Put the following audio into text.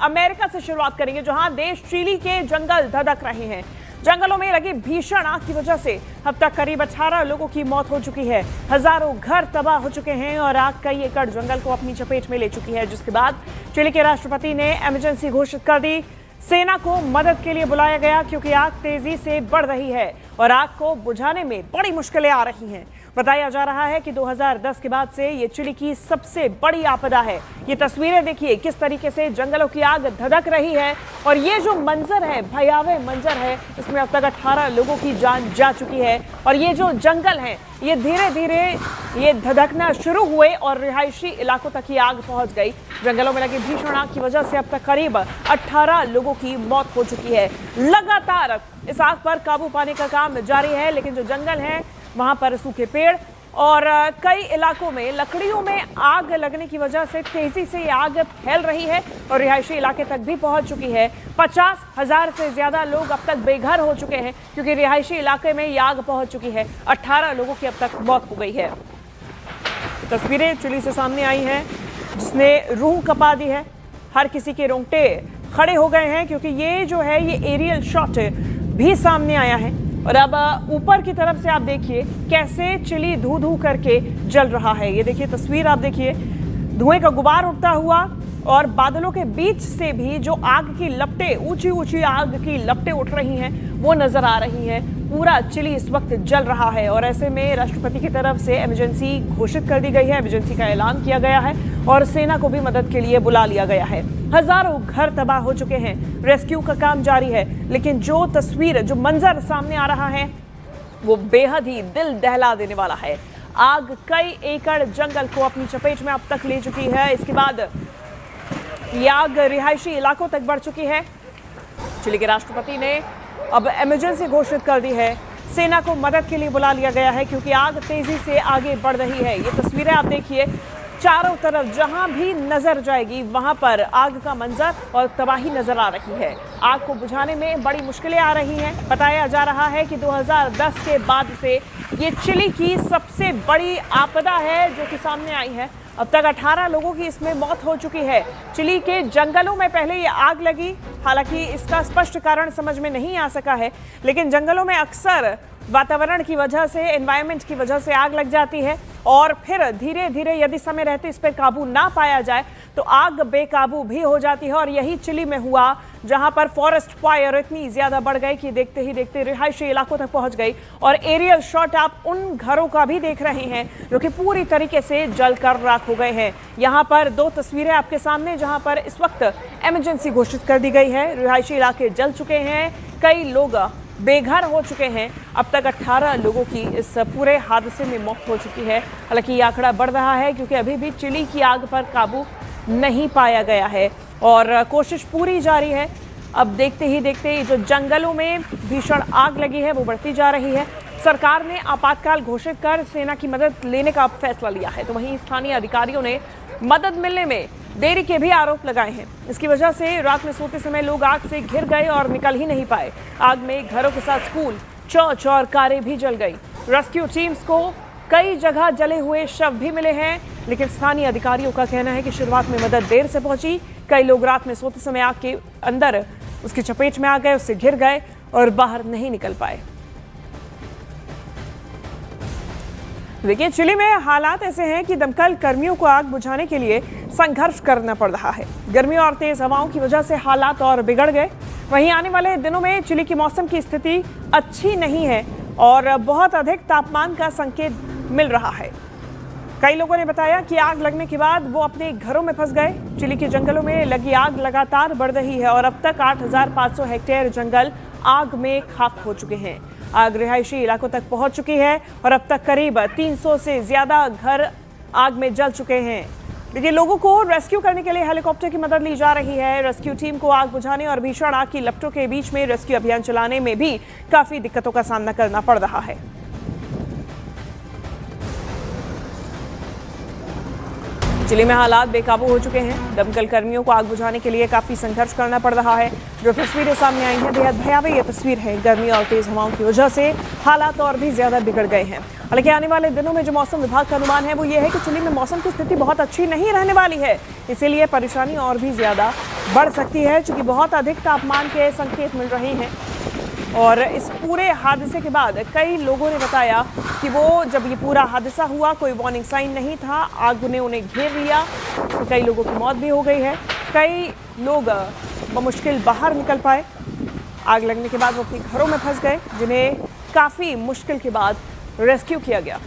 America से शुरुआत करेंगे, जहां देश चिली के जंगल धधक रहे हैं। जंगलों में लगी भीषण आग की वजह से अब तक करीब 18 लोगों की मौत हो चुकी है। हजारों घर तबाह हो चुके हैं और आग कई एकड़ जंगल को अपनी चपेट में ले चुकी है, जिसके बाद चिली के राष्ट्रपति ने इमरजेंसी घोषित कर दी। सेना को मदद के लिए बुलाया गया क्योंकि आग तेजी से बढ़ रही है और आग को बुझाने में बड़ी मुश्किलें आ रही हैं। बताया जा रहा है कि 2010 के बाद से ये चिली की सबसे बड़ी आपदा है। ये तस्वीरें देखिए किस तरीके से जंगलों की आग धधक रही है और ये जो मंजर है, भयावह मंजर है, इसमें अब तक 18 लोगों की जान जा चुकी है। और ये जो जंगल हैं, ये धीरे धीरे ये धधकना शुरू हुए और रिहायशी इलाकों तक ही आग पहुंच गई। जंगलों में लगी भीषण आग की वजह से अब तक करीब 18 लोगों की मौत हो चुकी है। लगातार इस आग पर काबू पाने का काम जारी है, लेकिन जो जंगल है वहां पर सूखे पेड़ और कई इलाकों में लकड़ियों में आग लगने की वजह से तेजी से ये आग फैल रही है और रिहायशी इलाके तक भी पहुंच चुकी है। 50,000 से ज्यादा लोग अब तक बेघर हो चुके हैं क्योंकि रिहायशी इलाके में ये आग पहुंच चुकी है। 18 लोगों की अब तक मौत हो गई है। तस्वीरें चिली से सामने आई हैं जिसने रूह कपा दी है। हर किसी के रोंगटे खड़े हो गए हैं क्योंकि ये जो है ये एरियल शॉट भी सामने आया है। और अब ऊपर की तरफ से आप देखिए कैसे चिली धू धू करके जल रहा है। ये देखिए तस्वीर, आप देखिए धुएं का गुबार उठता हुआ और बादलों के बीच से भी जो आग की लपटें, ऊंची ऊंची आग की लपटें उठ रही हैं, वो नजर आ रही हैं। पूरा चिली इस वक्त जल रहा है और ऐसे में राष्ट्रपति की तरफ से इमरजेंसी घोषित कर दी गई है। इमरजेंसी का ऐलान किया गया है और सेना को भी मदद के लिए बुला लिया गया है। हजारों घर तबाह हो चुके हैं, रेस्क्यू का काम जारी है, लेकिन जो तस्वीर, जो मंजर सामने आ रहा है वो बेहद ही दिल दहला देने वाला है। आग कई एकड़ जंगल को अपनी चपेट में अब तक ले चुकी है। इसके बाद ये आग रिहायशी इलाकों तक बढ़ चुकी है। चिली के राष्ट्रपति ने अब इमरजेंसी घोषित कर दी है। सेना को मदद के लिए बुला लिया गया है क्योंकि आग तेजी से आगे बढ़ रही है। ये तस्वीरें आप देखिए, चारों तरफ जहां भी नजर जाएगी वहां पर आग का मंजर और तबाही नजर आ रही है। आग को बुझाने में बड़ी मुश्किलें आ रही हैं। बताया जा रहा है कि 2010 के बाद से ये चिली की सबसे बड़ी आपदा है जो कि सामने आई है। अब तक 18 लोगों की इसमें मौत हो चुकी है। चिली के जंगलों में पहले ये आग लगी, हालांकि इसका स्पष्ट कारण समझ में नहीं आ सका है, लेकिन जंगलों में अक्सर वातावरण की वजह से, एनवायरनमेंट की वजह से आग लग जाती है और फिर धीरे धीरे यदि समय रहते इस पर काबू ना पाया जाए तो आग बेकाबू भी हो जाती है। और यही चिली में हुआ, जहां पर फॉरेस्ट फायर इतनी ज्यादा बढ़ गई कि देखते ही देखते रिहायशी इलाकों तक पहुंच गई। और एरियल शॉट आप उन घरों का भी देख रहे हैं जो कि पूरी तरीके से जलकर राख हो गए हैं। यहाँ पर दो तस्वीरें आपके सामने, जहां पर इस वक्त इमरजेंसी घोषित कर दी गई है। रिहायशी इलाके जल चुके हैं, कई लोग बेघर हो चुके हैं। अब तक 18 लोगों की इस पूरे हादसे में मौत हो चुकी है। हालांकि ये आंकड़ा बढ़ रहा है क्योंकि अभी भी चिली की आग पर काबू नहीं पाया गया है और कोशिश पूरी जारी है। अब देखते ही देखते जो जंगलों में भीषण आग लगी है वो बढ़ती जा रही है। सरकार ने आपातकाल घोषित कर सेना की मदद लेने का फैसला लिया है, तो वहीं स्थानीय अधिकारियों ने मदद मिलने में देरी के भी आरोप लगाए हैं। इसकी वजह से रात में सोते समय लोग आग से घिर गए और निकल ही नहीं पाए। आग में घरों के साथ स्कूल, चर्च और कारें भी जल गई। रेस्क्यू टीम्स को कई जगह जले हुए शव भी मिले हैं, लेकिन स्थानीय अधिकारियों का कहना है कि शुरुआत में मदद देर से पहुंची। कई लोग रात में सोते समय आग के अंदर उसकी चपेट में आ गए, उससे घिर गए और बाहर नहीं निकल पाए। देखिए, चिली में हालात ऐसे हैं कि दमकल कर्मियों को आग बुझाने के लिए संघर्ष करना पड़ रहा है। गर्मी और तेज हवाओं की वजह से हालात और बिगड़ गए। वहीं आने वाले दिनों में चिली की मौसम की स्थिति अच्छी नहीं है और बहुत अधिक तापमान का संकेत मिल रहा है। कई लोगों ने बताया कि आग लगने के बाद वो अपने घरों में फंस गए। चिली के जंगलों में लगी आग लगातार बढ़ रही है और अब तक 8,500 हेक्टेयर जंगल आग में खाक हो चुके हैं। आग रिहायशी इलाकों तक पहुंच चुकी है और अब तक करीब 300 से ज्यादा घर आग में जल चुके हैं। देखिए, लोगों को रेस्क्यू करने के लिए हेलीकॉप्टर की मदद ली जा रही है। रेस्क्यू टीम को आग बुझाने और भीषण आग की लपटों के बीच में रेस्क्यू अभियान चलाने में भी काफी दिक्कतों का सामना करना पड़ रहा है। चिली में हालात बेकाबू हो चुके हैं। दमकल कर्मियों को आग बुझाने के लिए काफी संघर्ष करना पड़ रहा है। जो तस्वीरें सामने आई हैं बेहद भयावह ये तस्वीर है। गर्मी और तेज हवाओं की वजह से हालात और भी ज्यादा बिगड़ गए हैं। हालांकि आने वाले दिनों में जो मौसम विभाग का अनुमान है वो ये है कि चिली में मौसम की स्थिति बहुत अच्छी नहीं रहने वाली है। इसीलिए परेशानी और भी ज्यादा बढ़ सकती है, चूंकि बहुत अधिक तापमान के संकेत मिल रहे हैं। और इस पूरे हादसे के बाद कई लोगों ने बताया कि वो जब ये पूरा हादसा हुआ कोई वार्निंग साइन नहीं था, आग ने उन्हें घेर लिया। तो कई लोगों की मौत भी हो गई है। कई लोग बमुश्किल बाहर निकल पाए। आग लगने के बाद वो अपने घरों में फंस गए, जिन्हें काफ़ी मुश्किल के बाद रेस्क्यू किया गया।